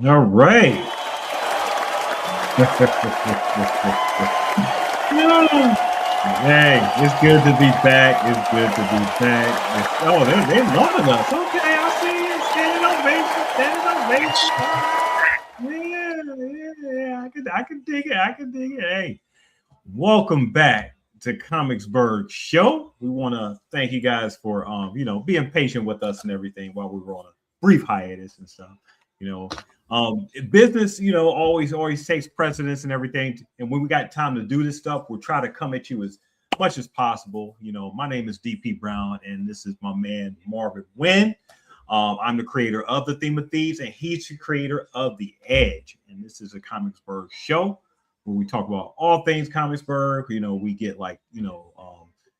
All right. Hey, it's good to be back. It's good to be back. They're loving us. Okay, I see it. Standing ovation. Yeah. I can dig it. Hey, welcome back to Comicsburgh Show. We want to thank you guys for being patient with us and everything while we were on a brief hiatus and stuff. Business, always takes precedence and everything. And when we got time to do this stuff, we'll try to come at you as much as possible. My name is DP Brown, and this is my man, Marvin Wynn. I'm the creator of The Theme of Thieves, and he's the creator of The Edge. And this is a Comicsburgh show where we talk about all things Comicsburgh. We get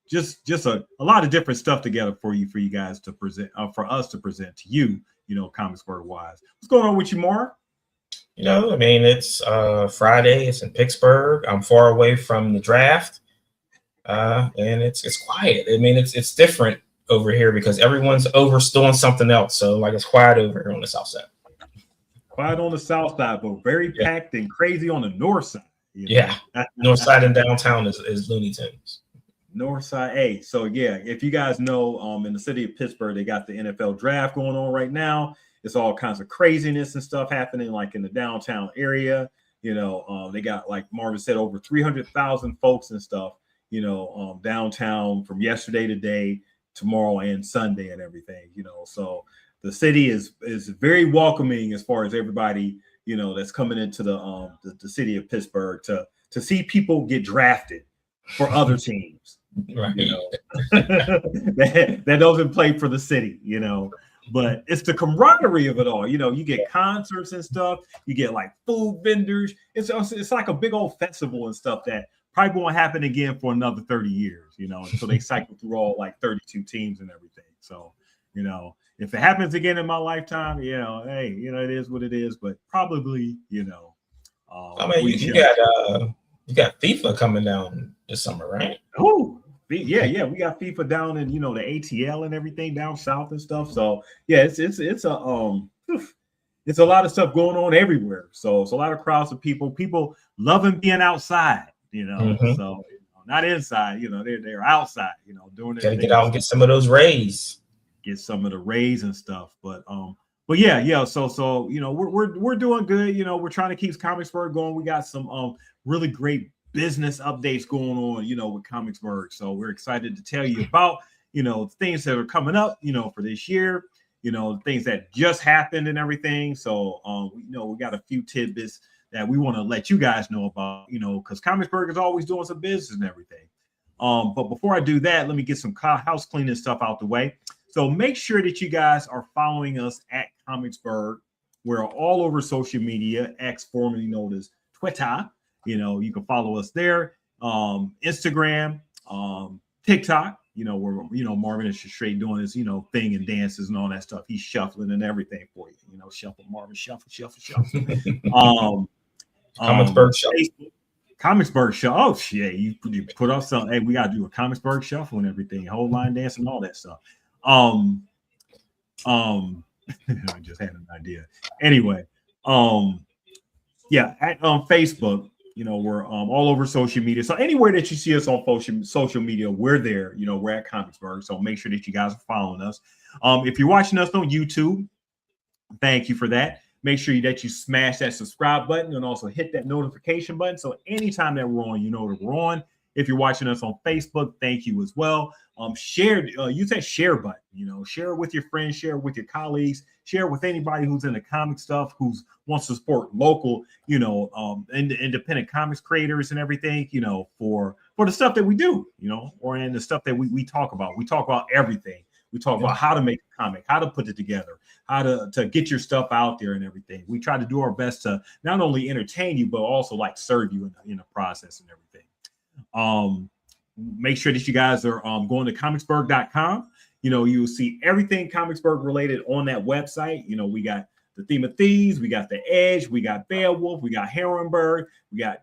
just a lot of different stuff together for you guys to present, for us to present to you, Comicsburgh wise. What's going on with you, Mark? It's Friday. It's in Pittsburgh. I'm far away from the draft, and it's quiet. It's different over here because everyone's over doing something else. So it's quiet over here on the south side. Quiet on the south side, but very packed and crazy on the north side. Yeah, north side and downtown is Looney Tunes. North side. Hey, so yeah, if you guys know, in the city of Pittsburgh, they got the NFL draft going on right now. It's all kinds of craziness and stuff happening, like in the downtown area. They got, like Marvin said, over 300,000 folks and stuff. Downtown from yesterday, today, tomorrow, and Sunday, and everything. So the city is very welcoming as far as everybody that's coming into the city of Pittsburgh to see people get drafted for other teams. Right. that doesn't play for the city, but it's the camaraderie of it all. You get concerts and stuff, you get like food vendors. It's like a big old festival and stuff that probably won't happen again for another 30 years, until they cycle through all like 32 teams and everything. So, if it happens again in my lifetime, hey, it is what it is, but probably, you got FIFA coming down this summer, right? Oh, yeah, we got FIFA down in the ATL and everything down south and stuff. So yeah, it's a lot of stuff going on everywhere. So it's a lot of crowds of people loving being outside, So not inside, they're outside, doing it. Gotta get out and get some of those rays. Get some of the rays and stuff, but yeah. So we're doing good. We're trying to keep Comicsburgh going. We got some really great business updates going on, with Comicsburgh. So we're excited to tell you about, things that are coming up, for this year, things that just happened and everything. So, we got a few tidbits that we want to let you guys know about, because Comicsburgh is always doing some business and everything. But before I do that, let me get some house cleaning stuff out the way. So make sure that you guys are following us at Comicsburgh. We're all over social media, X, formerly known as Twitter. You can follow us there, Instagram, TikTok, where, Marvin is straight doing his, thing and dances and all that stuff. He's shuffling and everything for you, shuffle, Marvin, shuffle. Comicsburgh Show. Comicsburgh Show. Oh, shit. You put up something. Hey, we got to do a Comicsburgh Shuffle and everything, whole line dance and all that stuff. I just had an idea. Anyway, yeah, at Facebook, You know, we're all over social media. So anywhere that you see us on social media, we're there. You know, we're at Comicsburgh. So make sure that you guys are following us. If you're watching us on YouTube, thank you for that. Make sure that you smash that subscribe button and also hit that notification button. So anytime that we're on, you know that we're on. If you're watching us on Facebook, thank you as well. Share, use that share button, you know, share it with your friends, share it with your colleagues, share it with anybody who's in the comic stuff, who's wants to support local, you know, independent comics creators and everything, you know, for the stuff that we do, you know, or in the stuff that we talk about. We talk about everything. We talk about how to make a comic, how to put it together, how to get your stuff out there and everything. We try to do our best to not only entertain you, but also like serve you in the process and everything. Make sure that you guys are going to comicsburgh.com. You know, you'll see everything Comicsburgh related on that website. You know, we got the Theme of Thieves, we got the Edge, we got Beowulf, we got Herrenberg, we got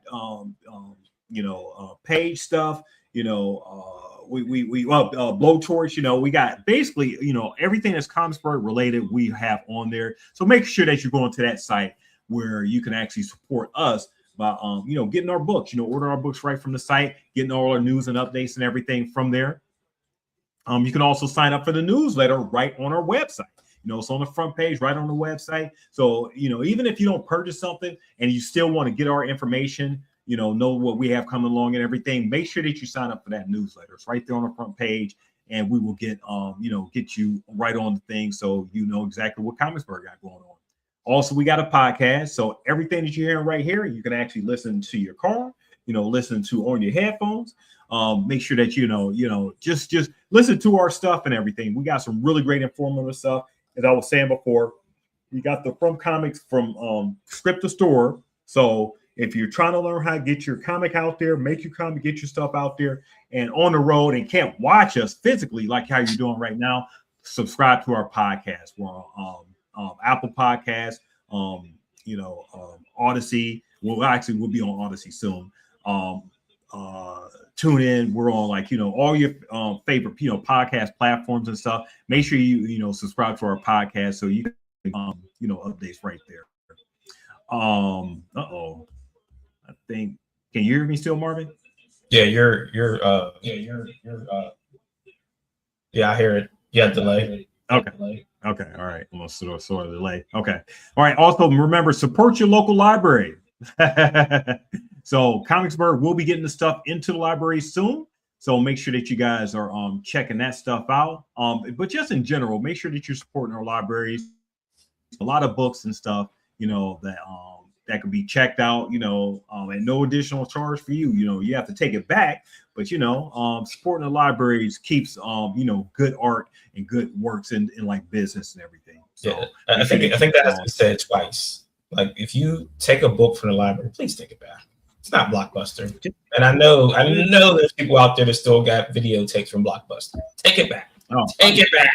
Page stuff, you know, Blowtorch, you know, we got basically, you know, everything that's Comicsburgh related we have on there. So make sure that you're going to that site where you can actually support us by you know, getting our books, you know, order our books right from the site, getting all our news and updates and everything from there. You can also sign up for the newsletter right on our website. You know, it's on the front page, right on the website. So, you know, even if you don't purchase something and you still want to get our information, you know what we have coming along and everything, make sure that you sign up for that newsletter. It's right there on the front page, and we will get, you know, get you right on the thing so you know exactly what Comicsburgh got going on. Also, we got a podcast, so everything that you're hearing right here, you can actually listen to your car, you know, listen to on your headphones. Make sure that just listen to our stuff and everything. We got some really great informative stuff. As I was saying before, we got the From Comics from Script to Store. So if you're trying to learn how to get your comic out there, make your comic, get your stuff out there and on the road and can't watch us physically like how you're doing right now, subscribe to our podcast. We're on Apple Podcasts, Odyssey. Well, actually, we'll be on Odyssey soon. Tune in. We're on, like, you know, all your favorite, you know, podcast platforms and stuff. Make sure you subscribe to our podcast so you can, updates right there. I think, can you hear me still, Marvin? Yeah, I hear it. Yeah, delay. Okay. Okay. All right. Almost sort of delay. Okay. All right. Also, remember, support your local library. So Comicsburgh will be getting the stuff into the library soon. So make sure that you guys are checking that stuff out. But just in general, make sure that you're supporting our libraries. A lot of books and stuff, you know, that can be checked out, you know, at no additional charge for you. You know, you have to take it back, but, you know, supporting the libraries keeps, good art and good works in like business and everything. So yeah, I think that has to be said twice. Like, if you take a book from the library, please take it back. It's not Blockbuster. And I know there's people out there that still got videotapes from Blockbuster. Take it back. Take it back.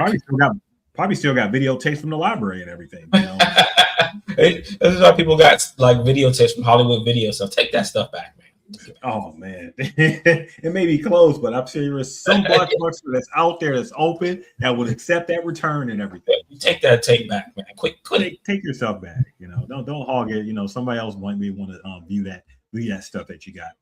Probably still got videotapes from the library and everything. You know? This is why people got like videotapes from Hollywood Video. So take that stuff back, man. Oh man, it may be closed, but I'm sure there's some Blockbuster that's out there that's open that would accept that return and everything. You take that tape back, man. Quick, take yourself back. You know, don't hog it. You know, somebody else might want to view that stuff that you got.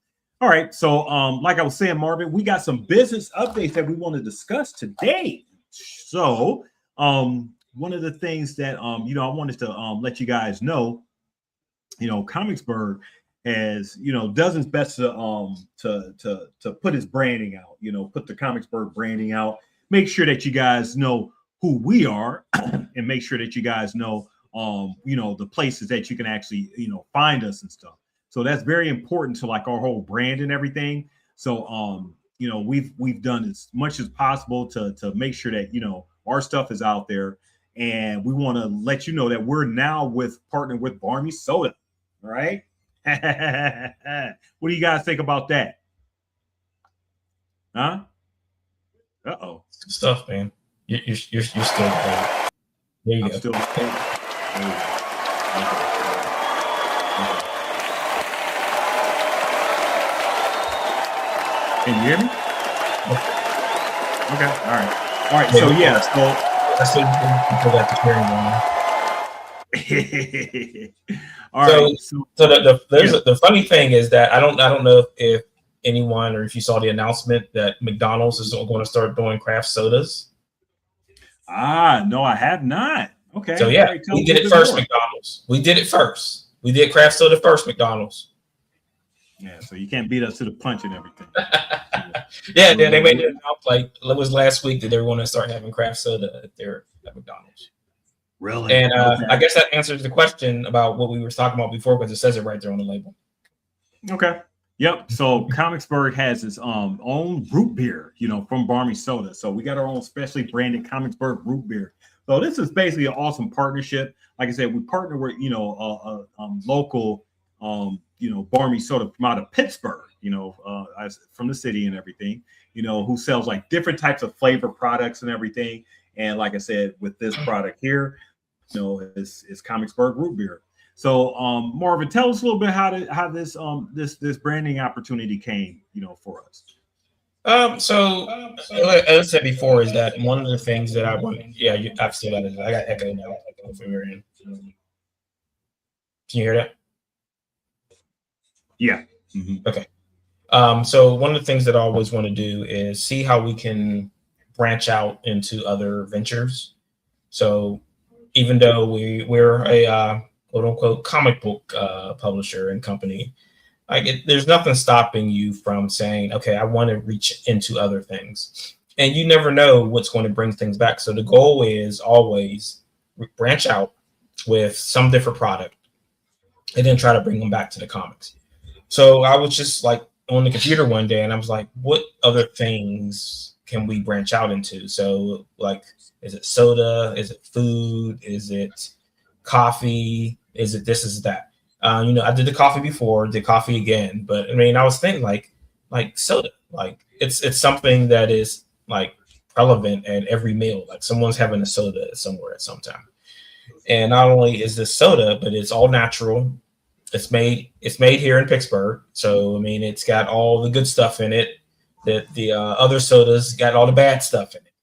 All right, so like I was saying, Marvin, we got some business updates that we want to discuss today. So one of the things that I wanted to let you guys know, you know, Comicsburgh has, you know, does its best to put its branding out, you know, put the Comicsburgh branding out, make sure that you guys know who we are and make sure that you guys know the places that you can actually, you know, find us and stuff. So that's very important to like our whole brand and everything. So we've done as much as possible to make sure that, you know, our stuff is out there. And we want to let you know that we're now partnered with Barmy Soda. All right. What do you guys think about that? Huh? Uh-oh. Stuff, man. You're still there. There you go. Still there. There you go. Can you hear me? Okay. All right. So yeah. So that's what people got the carry on. All So, right. So the funny thing is that I don't know if anyone or if you saw the announcement that McDonald's is going to start doing craft sodas. No, I have not. So Okay. All yeah, right. Tell we me a did little it bit first, more. McDonald's. We did it first. We did craft soda first, McDonald's. Yeah. So you can't beat us to the punch and everything. Yeah, they made it announced like it was last week that they were going to start having craft soda at McDonald's. Really? And Okay. I guess that answers the question about what we were talking about before because it says it right there on the label. Okay. Yep. So Comicsburgh has its own root beer, from Barmy Soda. So we got our own specially branded Comicsburgh root beer. So this is basically an awesome partnership. Like I said, we partner with local Barmy Soda from out of Pittsburgh, from the city and everything, who sells like different types of flavor products and everything. And like I said, with this product here, it's Comicsburgh root beer. So, Marvin, tell us a little bit how this branding opportunity came, for us. So as I said before, is that one of the things that I want? Yeah, I've still got it. I got echo now. Can you hear that? Yeah. Mm-hmm. Okay. So one of the things that I always want to do is see how we can branch out into other ventures. So even though we're a quote unquote comic book publisher and company, there's nothing stopping you from saying, okay, I want to reach into other things. And you never know what's going to bring things back. So the goal is always branch out with some different product and then try to bring them back to the comics. So I was just like on the computer one day and I was like, what other things can we branch out into? So like, is it soda? Is it food? Is it coffee? Is it this? Is that? I did the coffee before, did coffee again, but I mean, I was thinking like soda, like it's something that is like relevant at every meal. Like someone's having a soda somewhere at some time, and not only is this soda, but it's all natural. It's made here in Pittsburgh, so I mean, it's got all the good stuff in it. That the other sodas got all the bad stuff in it.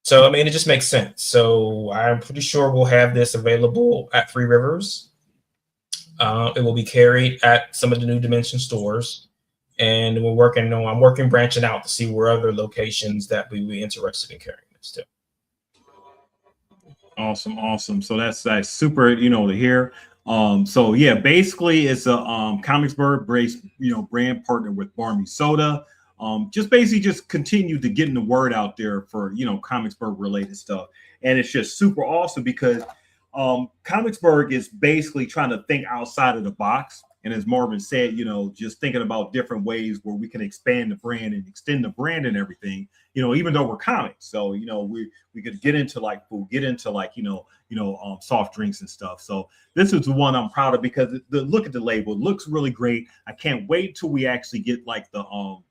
So I mean, it just makes sense. So I'm pretty sure we'll have this available at Three Rivers. It will be carried at some of the New Dimension stores, and I'm working branching out to see where other locations that we would be interested in carrying this to. Awesome. So that's super, to hear. So yeah, basically it's a Comicsburgh brand partner with Barmy Soda. Just basically just continue to getting the word out there for Comicsburgh related stuff, and it's just super awesome because Comicsburgh is basically trying to think outside of the box. And as Marvin said, just thinking about different ways where we can expand the brand and extend the brand and everything, even though we're comics. So, we could get into like food, get into like, soft drinks and stuff. So this is the one I'm proud of because look at the label. It looks really great. I can't wait till we actually get like the,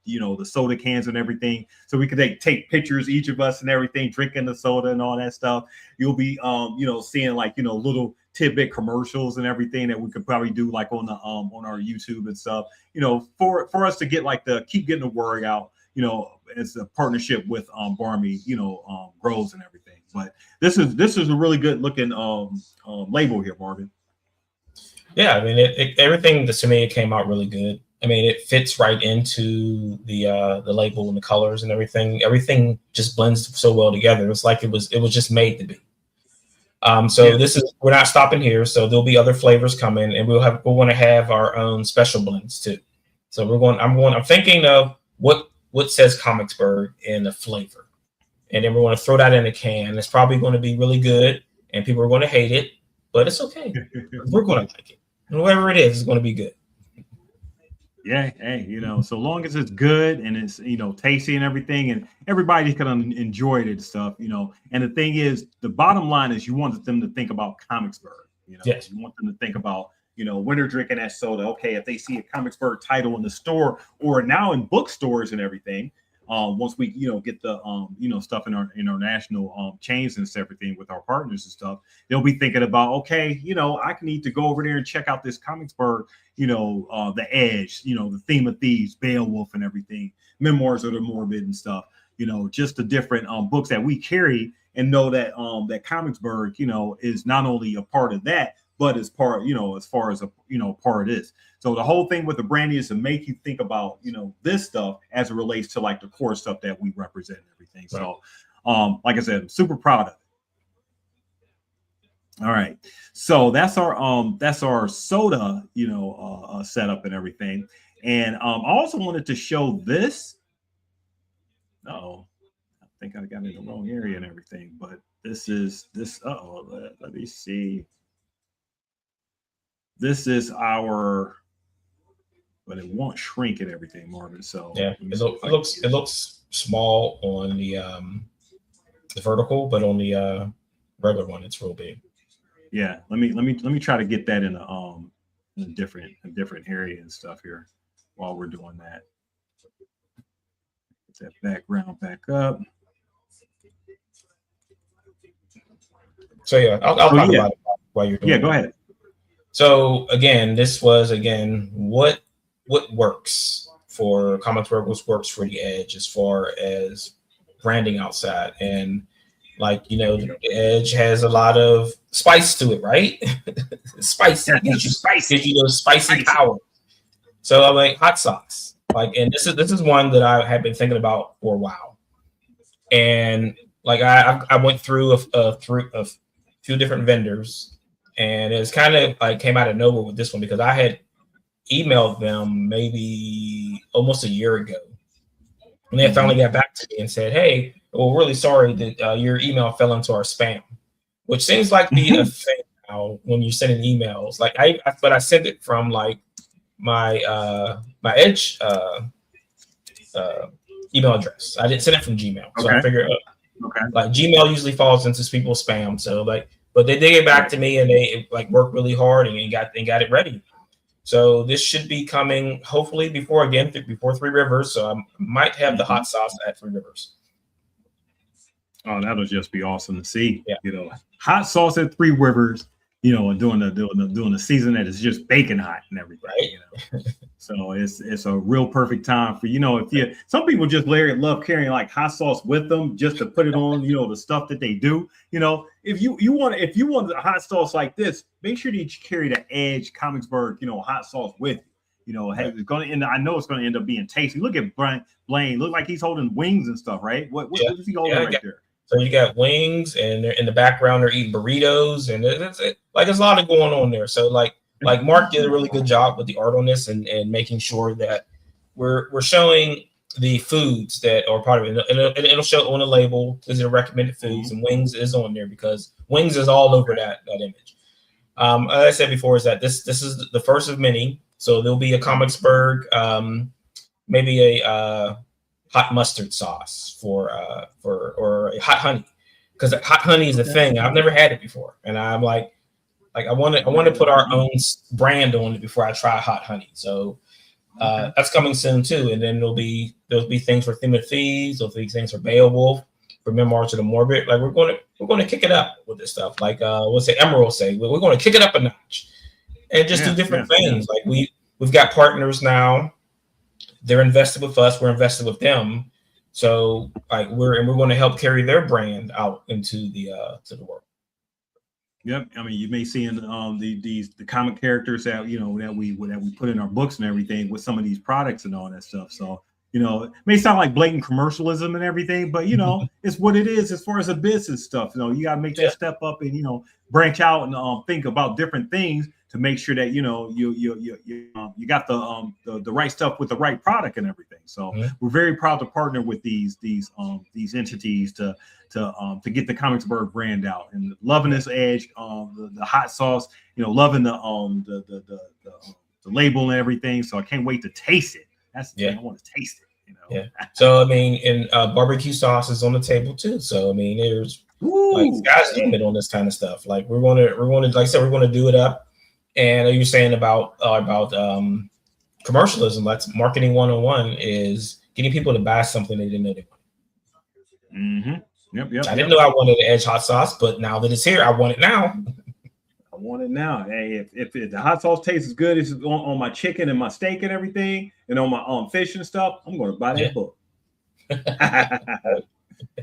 the soda cans and everything. So we could take pictures, each of us and everything, drinking the soda and all that stuff. You'll be, seeing like, little tidbit commercials and everything that we could probably do like on the on our YouTube and stuff, for us to get like keep getting the word out, as a partnership with Barmy, grows and everything. But this is a really good looking label here, Marvin. Yeah, I mean everything to me it came out really good. I mean it fits right into the label and the colors and everything. Everything just blends so well together. It's like it was just made to be. We're not stopping here. So there'll be other flavors coming, and we'll want to have our own special blends too. So I'm thinking of what says Comicsburgh in the flavor, and then we're going to throw that in a can. It's probably going to be really good, and people are going to hate it, but it's okay. We're going to like it. Whoever it is going to be good. Yeah, hey, so long as it's good and it's tasty and everything, and everybody can enjoy it and stuff, And the thing is, the bottom line is, you want them to think about Comicsburgh. Yes. You want them to think about when they're drinking that soda. Okay, if they see a Comicsburgh title in the store or now in bookstores and everything, once we get the stuff in our national chains and everything with our partners and stuff, they'll be thinking about, okay, I need to go over there and check out this Comicsburgh, The Edge, the Theme of Thieves, Beowulf and everything, Memoirs of the Morbid and stuff, just the different books that we carry, and know that that Comicsburgh is not only a part of that, but as part, as far as part it is. So the whole thing with the branding is to make you think about, this stuff as it relates to like the core stuff that we represent and everything. Right. So, like I said, I'm super proud of it. All right, so that's our soda, setup and everything. And I also wanted to show this. Oh, I think I got in the wrong area and everything, but this. Let me see. This is our, but it won't shrink and everything, Marvin. So yeah, it looks small on the vertical, but on the regular one, it's real big. Yeah, let me try to get that in a different area and stuff here while we're doing that. Get that background back up. So yeah, I'll talk about it while you're doing it. Yeah, go ahead. So again, this was what works for Comicsburgh, what works for the Edge as far as branding outside. And like, the Edge has a lot of spice to it, right? Spicy. Gives you those spicy power. So I'm like hot sauce. Like, and this is one that I have been thinking about for a while. And like I went through a few different vendors, and it's kind of like came out of nowhere with this one because I had emailed them maybe almost a year ago. And they finally got back to me and said, "Hey, we're really sorry that your email fell into our spam," which seems like be a thing now when you're sending emails. Like but I sent it from like my my Edge email address. I didn't send it from Gmail, so I figured like Gmail usually falls into people's spam. So like, but they did get back to me and they like worked really hard and got it ready. So this should be coming hopefully before Three Rivers. So I might have the hot sauce at Three Rivers. Oh, that'll just be awesome to see. Yeah. Hot sauce at Three Rivers, and doing the season that is just baking hot and everything. Right. So it's a real perfect time for if some people just love carrying like hot sauce with them just to put it on the stuff that they do. If you want a hot sauce like this, make sure that you carry the Edge Comicsburgh hot sauce with you. It's going to end. I know it's going to end up being tasty. Look at Blaine. Look like he's holding wings and stuff, right? What is he holding right there? So you got wings, and they're in the background. They're eating burritos, and there's a lot of going on there. So like Mark did a really good job with the art on this, and making sure that we're showing the foods that are part of it. And it'll show on the label is it recommended foods, and wings is on there because wings is all over that image. As I said before, is that this is the first of many. So there'll be a Comicsburgh, maybe a hot mustard sauce or a hot honey, because hot honey is a thing. I've never had it before, and I'm like I want to put our own brand on it before I try hot honey. So that's coming soon too. And then there'll be things for Thieves, there'll be things for Beowulf, for Memoirs of the Morbid. Like we're going to kick it up with this stuff. Like what's the Emerald say? We're going to kick it up a notch and just do different things. Like we've got partners now. They're invested with us. We're invested with them. So like we're going to help carry their brand out into the world. Yep. I mean, you may see in the comic characters that that we put in our books and everything with some of these products and all that stuff. So it may sound like blatant commercialism and everything, but it's what it is as far as the business stuff. You got to make that step up and branch out and think about different things to make sure that you got the right stuff with the right product and everything. So we're very proud to partner with these entities to get the Comicsburgh brand out, and loving this Edge, the hot sauce, loving the label and everything. So I can't wait to taste it. That's the thing. I want to taste it. Yeah. So I mean, and barbecue sauce is on the table too. So I mean, there's like sky's the limit on this kind of stuff. Like we're gonna like I said, we're gonna do it up. And you're saying about commercialism. That's marketing 101 is getting people to buy something they didn't know they wanted. Yep. I didn't know I wanted the Edge hot sauce, but now that it's here, I want it now. I want it now. Hey, if the hot sauce tastes as good as on my chicken and my steak and everything, and on my fish and stuff, I'm going to buy that book.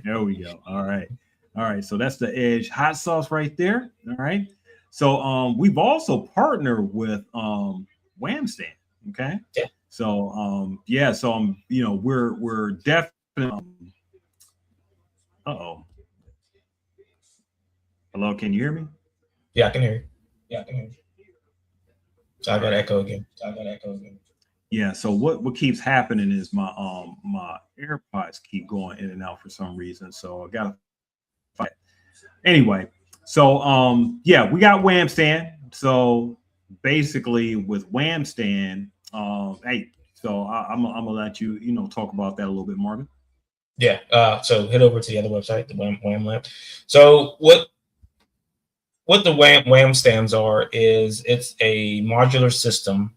There we go. All right. So that's the Edge hot sauce right there. All right. So we've also partnered with Wham Stand. Okay. Yeah. So yeah, so we're definitely uh-oh. Hello, can you hear me? Yeah, I can hear you. Yeah, I can hear you. So I got echo again. Yeah, so what keeps happening is my AirPods keep going in and out for some reason. So I gotta fight. Anyway, so yeah, we got Wham Stand. So basically with Wham Stand, hey, so I'm gonna let you talk about that a little bit, Marvin. Yeah. So head over to the other website, the Wham Lab. So what the Wham stands are is it's a modular system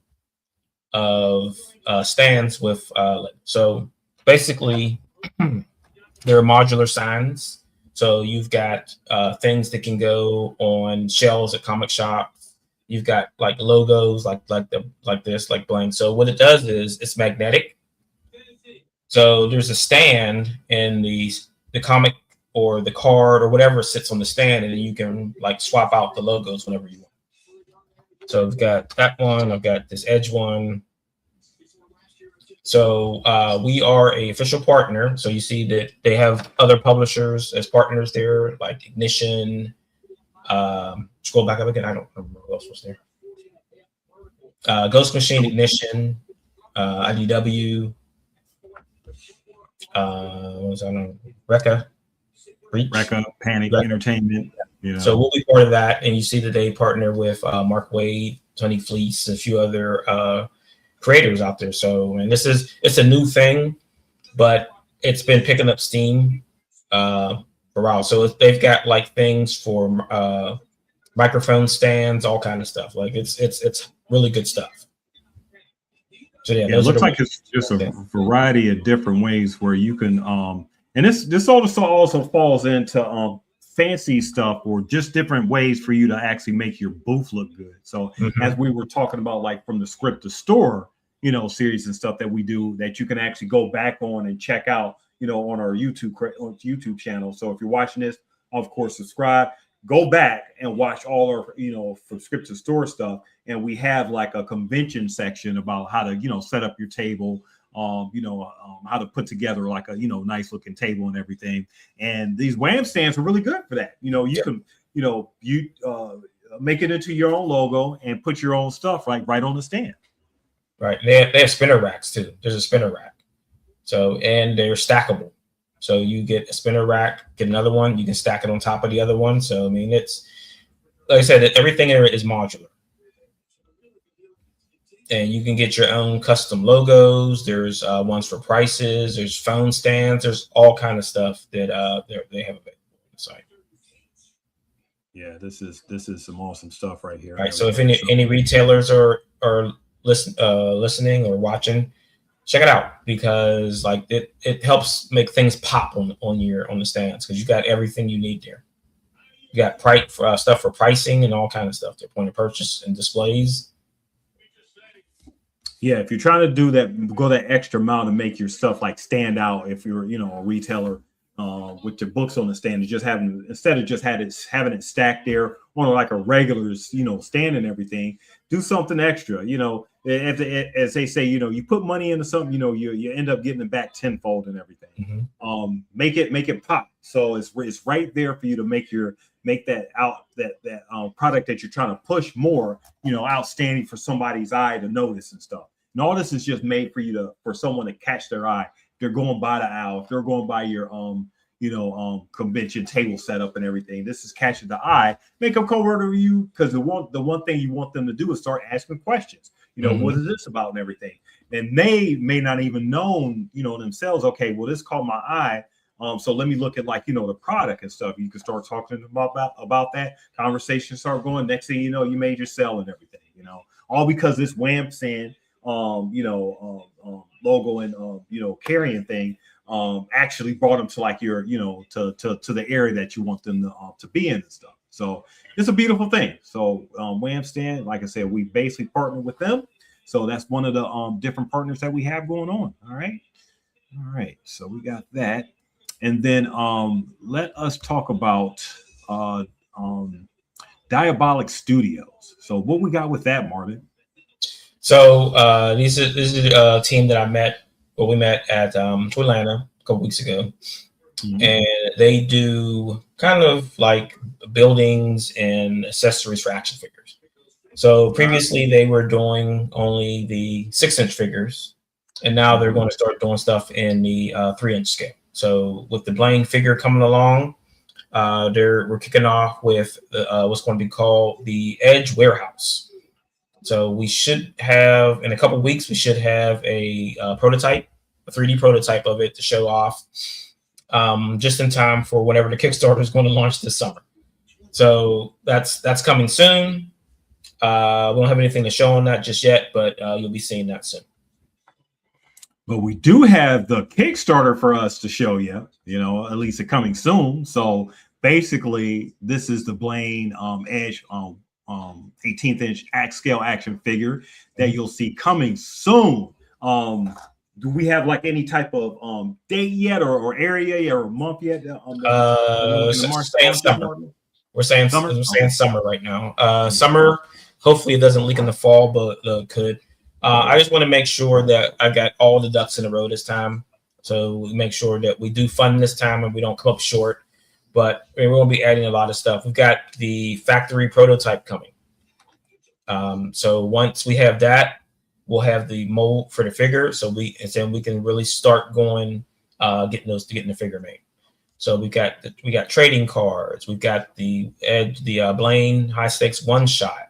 of stands with so basically there are modular signs. So you've got things that can go on shelves at comic shops. You've got like logos like this like blank. So what it does is it's magnetic. So there's a stand in the comic or the card or whatever sits on the stand, and then you can like swap out the logos whenever you want. So I've got that one. I've got this edge one. So we are a official partner. So you see that they have other publishers as partners there, like Ignition. Scroll back up again. I don't remember who else was there. Ghost Machine, Ignition, IDW. What was I know? Recca, Panic Recca. Entertainment. You know. So we'll be part of that, and you see that they partner with Mark Wade, Tony Fleece, a few other creators out there. So, and it's a new thing, but it's been picking up steam for a while. So they've got like things for microphone stands, all kind of stuff. Like it's really good stuff. So yeah, it looks like it's just a variety of different ways where you can and this also falls into fancy stuff or just different ways for you to actually make your booth look good. So as we were talking about, like from the script to store, series and stuff that we do that you can actually go back on and check out, on our YouTube channel. So if you're watching this, of course, subscribe, go back and watch all our, from script to store stuff. And we have like a convention section about how to, set up your table, how to put together like a, nice looking table and everything. And these Wham stands are really good for that. You can, make it into your own logo and put your own stuff right on the stand. Right. They have spinner racks too. There's a spinner rack. So, and they're stackable. So you get a spinner rack, get another one, you can stack it on top of the other one. So, I mean, it's, like I said, everything there is modular. And you can get your own custom logos. There's ones for prices. There's phone stands. There's all kind of stuff that they have available on the site. Yeah, this is some awesome stuff right here. All right. So if any retailers are listening or watching, check it out, because like it helps make things pop on the stands, because you got everything you need there. You got stuff for pricing and all kind of stuff. Their point of purchase and displays. Yeah, if you're trying to do that, go that extra mile to make your stuff like stand out. If you're a retailer with your books on the stand, instead of just having it stacked there on like a regular stand and everything, do something extra. As they say, you put money into something, you end up getting it back tenfold and everything. Make it pop. So it's right there for you to make that product that you're trying to push more, outstanding for somebody's eye to notice and stuff. And all this is just made for someone to catch their eye. If they're going by the aisle, if they're going by your convention table setup and everything, this is catching the eye. Make them come over to you, because the one thing you want them to do is start asking questions. What is this about and everything? And they may not even know, themselves. Okay, well, this caught my eye. So let me look at the product and stuff. You can start talking about that. Conversation start going. Next thing you know, you made your sell and everything. All because this Wham Stand, logo and carrying thing actually brought them to your to the area that you want them to be in and stuff. So it's a beautiful thing. So Wham Stand, like I said, we basically partner with them. So that's one of the different partners that we have going on. All right. So we got that. And then let us talk about Diabolic Studios. So what we got with that, Marvin? So this is a team that we met at Atlanta a couple weeks ago. Mm-hmm. And they do kind of like buildings and accessories for action figures. So previously they were doing only the 6-inch figures, and now they're going to start doing stuff in the 3-inch scale. So with the Blaine figure coming along, we're kicking off with what's going to be called the Edge Warehouse. So we should have, in a couple of weeks, we should have a prototype, a 3D prototype of it to show off, just in time for whenever the Kickstarter is going to launch this summer. So that's coming soon. We don't have anything to show on that just yet, but you'll be seeing that soon. But we do have the Kickstarter for us to show you, at least it's coming soon. So basically, this is the Blaine Edge 18th-inch scale action figure that you'll see coming soon. Do we have like any type of date yet, or area or month yet? Summer. We're saying summer right now. Summer. Hopefully it doesn't leak in the fall, but could. I just want to make sure that I got all the ducks in a row this time. So we make sure that we do fun this time and we don't come up short. But we're going to be adding a lot of stuff. We've got the factory prototype coming. So once we have that, we'll have the mold for the figure. So then we can really start going, getting the figure made. So we got trading cards. We've got the Blaine high stakes one shot.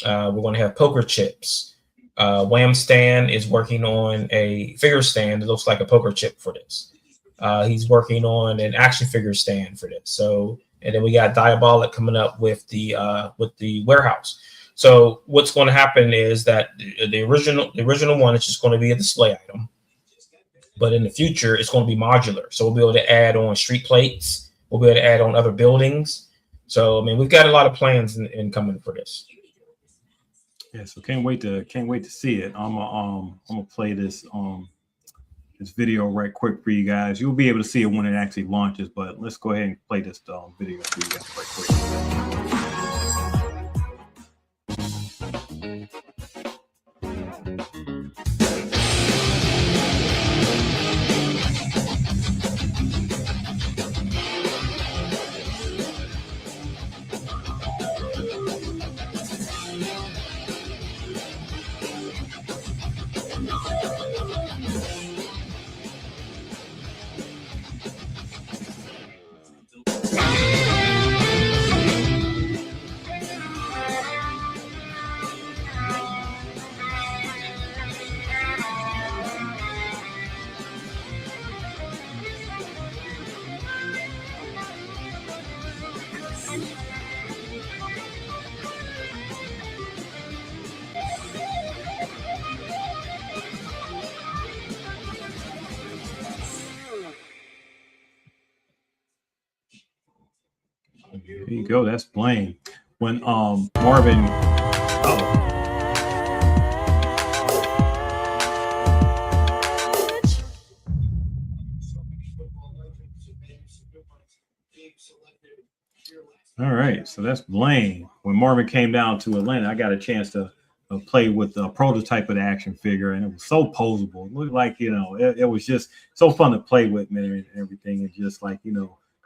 We're going to have poker chips. Wham Stand is working on a figure stand that looks like a poker chip for this. He's working on an action figure stand for this. So, and then we got Diabolic coming up with the warehouse. So what's going to happen is that the original one is just going to be a display item, but in the future it's going to be modular. So we'll be able to add on street plates. We'll be able to add on other buildings. So I mean, we've got a lot of plans in coming for this. Yeah, so can't wait to see it. I'm gonna play this this video right quick for you guys. You'll be able to see it when it actually launches, but let's go ahead and play this video for you guys right quick. There you go. That's Blaine. When Marvin. All right, so that's Blaine. When Marvin came down to Atlanta, I got a chance to play with the prototype of the action figure, and it was so posable. It looked like, it was just so fun to play with, man, and everything. And just like,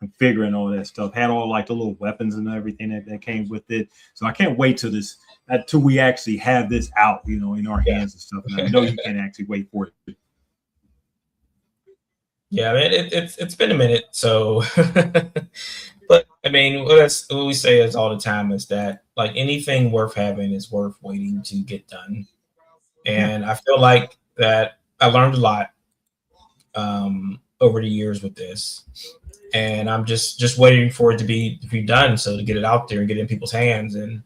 configuring all that stuff. Had all like the little weapons and everything that came with it. So I can't wait till we actually have this out, in our hands and stuff. And I know you can't actually wait for it. Yeah, I mean, it's been a minute. So, but I mean, what we say is all the time is that like anything worth having is worth waiting to get done. And I feel like that I learned a lot over the years with this. And I'm just waiting for it to be done, so to get it out there and get it in people's hands and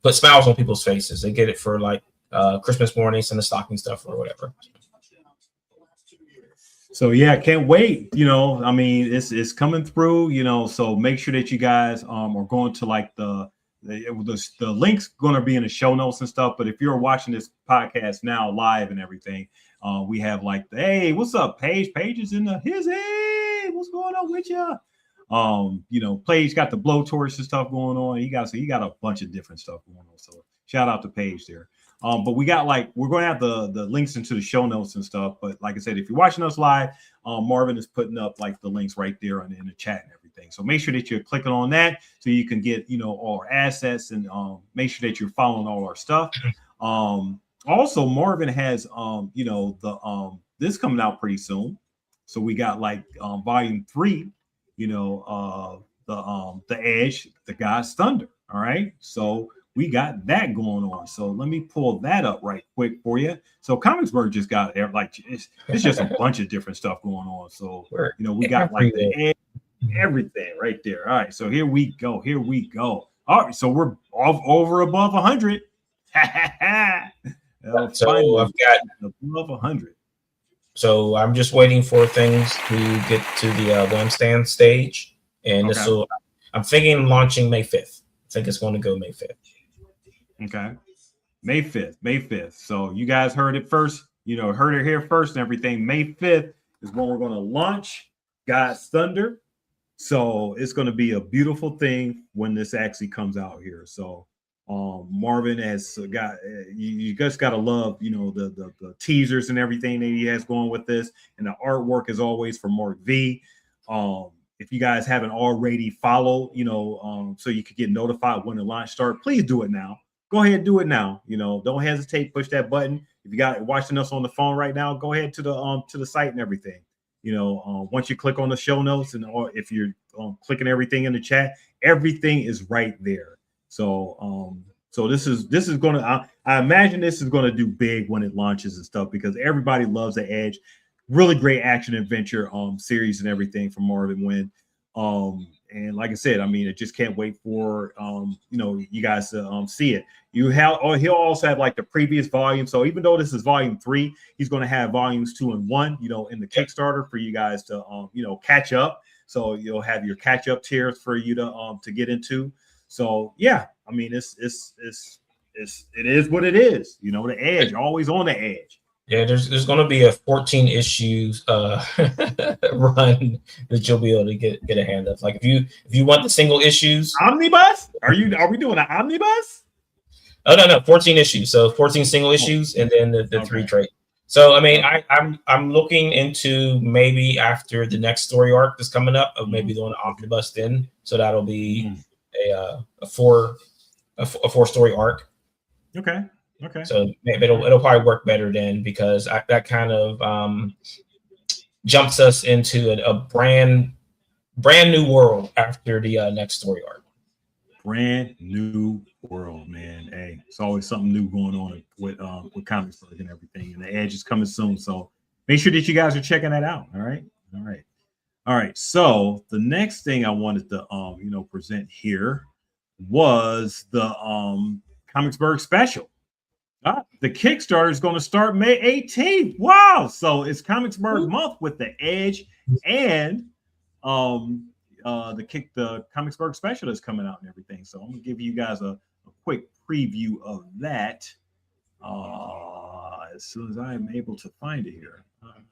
put smiles on people's faces. They get it for like Christmas morning, send the stocking stuff or whatever. So yeah, can't wait. I mean, it's coming through. So make sure that you guys are going to like the link's going to be in the show notes and stuff. But if you're watching this podcast now live and everything, we have like hey, what's up, Paige? Paige is in the his. Hey, what's going on with you? You know, Paige got the blowtorch and stuff going on. He got a bunch of different stuff going on. So shout out to Paige there. But we got we're going to have the links into the show notes and stuff. But like I said, if you're watching us live, Marvin is putting up like the links right there in the chat and everything. So make sure that you're clicking on that so you can get, you know, all our assets, and make sure that you're following all our stuff. Also, Marvin has you know, the this coming out pretty soon. So we got like volume 3, you know, the Edge, the God's Thunder. All right. So we got that going on. So let me pull that up right quick for you. So Comicsburgh just got like it's just a bunch of different stuff going on. So you know, we got like the Edge, everything right there. All right. So here we go. Here we go. All right. So we're over above 100. So I've got above 100. So I'm just waiting for things to get to the Wham Stand stage, and this will. I'm thinking launching May 5th. I think it's going to go May 5th. Okay, May 5th. May 5th. So you guys heard it first. You know, heard it here first and everything. May 5th is when we're going to launch God's Thunder. So it's going to be a beautiful thing when this actually comes out here. So Marvin has got, you just got to love, you know, the teasers and everything that he has going with this, and the artwork is always from Mark V. If you guys haven't already followed, you know, so you could get notified when the launch starts, please do it now. Go ahead and do it now. You know, don't hesitate, push that button. If you got watching us on the phone right now, go ahead to the site and everything. You know, once you click on the show notes, and or if you're clicking everything in the chat, everything is right there. So so this is gonna, I imagine this is gonna do big when it launches and stuff, because everybody loves the Edge. Really great action adventure series and everything from Marvin Wynn. And like I said, I mean, I just can't wait for you know, you guys to see it. You have, or he'll also have like the previous volume. So even though this is volume 3, he's going to have volumes 2 and 1, you know, in the Kickstarter for you guys to you know, catch up. So you'll have your catch up tiers for you to get into. So yeah, I mean, it is what it is. You know, the Edge, always on the edge. Yeah, there's going to be a 14 issues run that you'll be able to get a hand of. Like if you want the single issues, omnibus. Are we doing an omnibus? Oh no, 14 issues. So 14 single issues, and then the 3 trade. So I mean, I'm looking into maybe after the next story arc that's coming up, of maybe doing an omnibus then. So that'll be a 4-story arc. Okay. So maybe it'll probably work better then, because that kind of jumps us into a brand new world after the next story arc. Brand new world, man. Hey, it's always something new going on with Comicsburgh and everything, and the Edge is coming soon. So make sure that you guys are checking that out. All right. So the next thing I wanted to you know, present here was the Comicsburgh special. The Kickstarter is going to start May 18th. Wow! So it's Comicsburgh month with the Edge, and the Comicsburgh special is coming out and everything. So I'm gonna give you guys a quick preview of that as soon as I am able to find it here.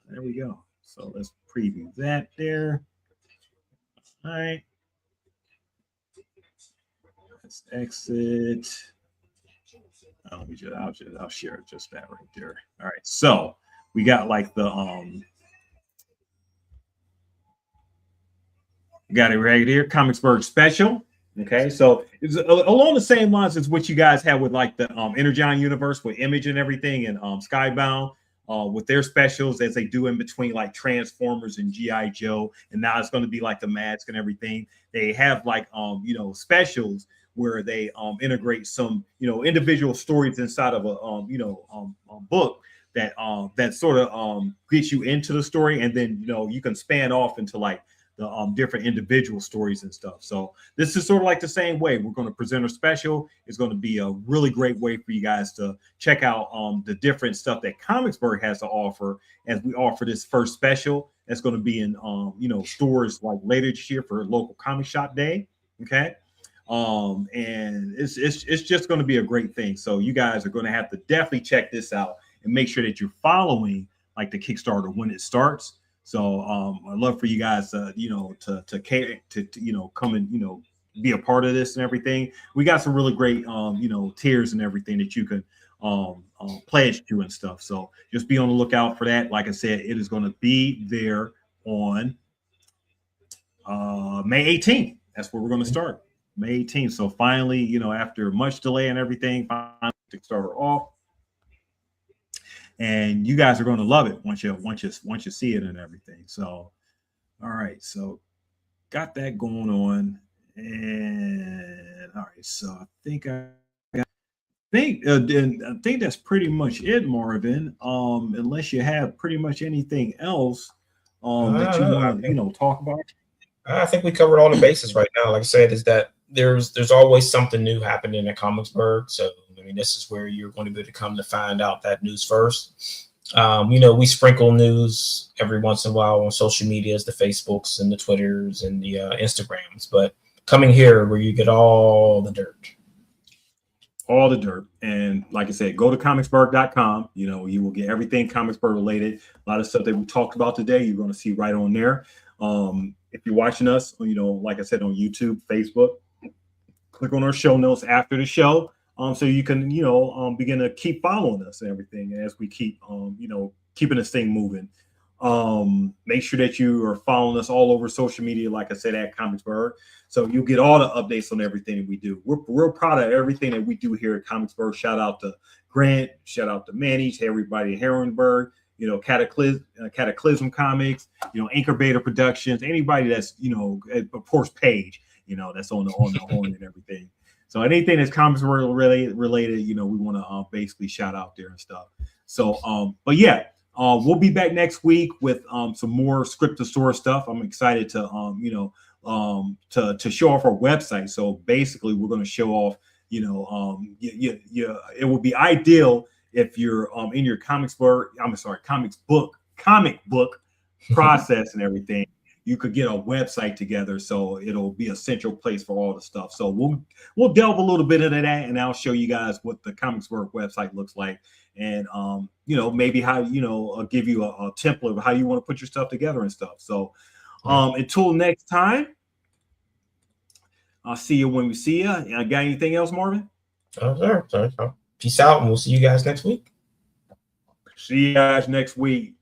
There we go. So let's preview that there. All right. Let's exit. I'll share just that right there. All right, so we got like the got it right here, Comicsburgh special. Okay, so it's along the same lines as what you guys have with like the Energon universe with Image and everything, and Skybound with their specials, as they do in between like Transformers and G.I. Joe, and now it's going to be like the Mask and everything. They have like you know, specials where they integrate some, you know, individual stories inside of a you know, book that that sort of gets you into the story, and then, you know, you can span off into like the different individual stories and stuff. So this is sort of like the same way. We're going to present a special. It's going to be a really great way for you guys to check out the different stuff that Comicsburgh has to offer, as we offer this first special. That's going to be in you know, stores like later this year for local comic shop day. Okay. And it's just going to be a great thing. So you guys are going to have to definitely check this out and make sure that you're following like the Kickstarter when it starts, So I'd love for you guys, you know, to come and, you know, be a part of this and everything. We got some really great, you know, tiers and everything that you can pledge to and stuff. So just be on the lookout for that. Like I said, it is going to be there on May 18th. That's where we're going to start. May 18th. So finally, you know, after much delay and everything, finally to start off. And you guys are going to love it once you see it and everything. So, all right, so got that going on, and all right, so I think that's pretty much it, Marvin. Unless you have pretty much anything else that you want to, you know, talk about. I think we covered all the bases right now. Like I said, is that there's always something new happening at Comicsburgh. So I mean, this is where you're going to be able to come to find out that news first. You know, we sprinkle news every once in a while on social medias, the Facebooks and the Twitters and the Instagrams. But coming here where you get all the dirt. All the dirt. And like I said, go to comicsburgh.com. You know, you will get everything Comicsburgh related. A lot of stuff that we talked about today, you're going to see right on there. If you're watching us, you know, like I said, on YouTube, Facebook, click on our show notes after the show. So you can, you know, begin to keep following us and everything as we keep, you know, keeping this thing moving. Make sure that you are following us all over social media, like I said, at Comicsburgh. So you'll get all the updates on everything that we do. We're real proud of everything that we do here at Comicsburgh. Shout out to Grant, shout out to Manny, to everybody at Herrenberg, you know, Cataclysm Comics, you know, Anchor Beta Productions, anybody that's, you know, of course, Paige, you know, that's on the horn and everything. So anything that's Comicsburgh related, you know, we want to basically shout out there and stuff. So, but yeah, we'll be back next week with some more script to source stuff. I'm excited to, you know, to show off our website. So basically, we're going to show off, you know, it would be ideal if you're in your comic book process and everything. You could get a website together, so it'll be a central place for all the stuff. So we'll delve a little bit into that, and I'll show you guys what the Comicsburgh website looks like, and you know, maybe how, you know, I'll give you a template of how you want to put your stuff together and stuff. So until next time, I'll see you when we see you. Got anything else, Marvin? Sure. Peace out, and we'll see you guys next week. See you guys next week.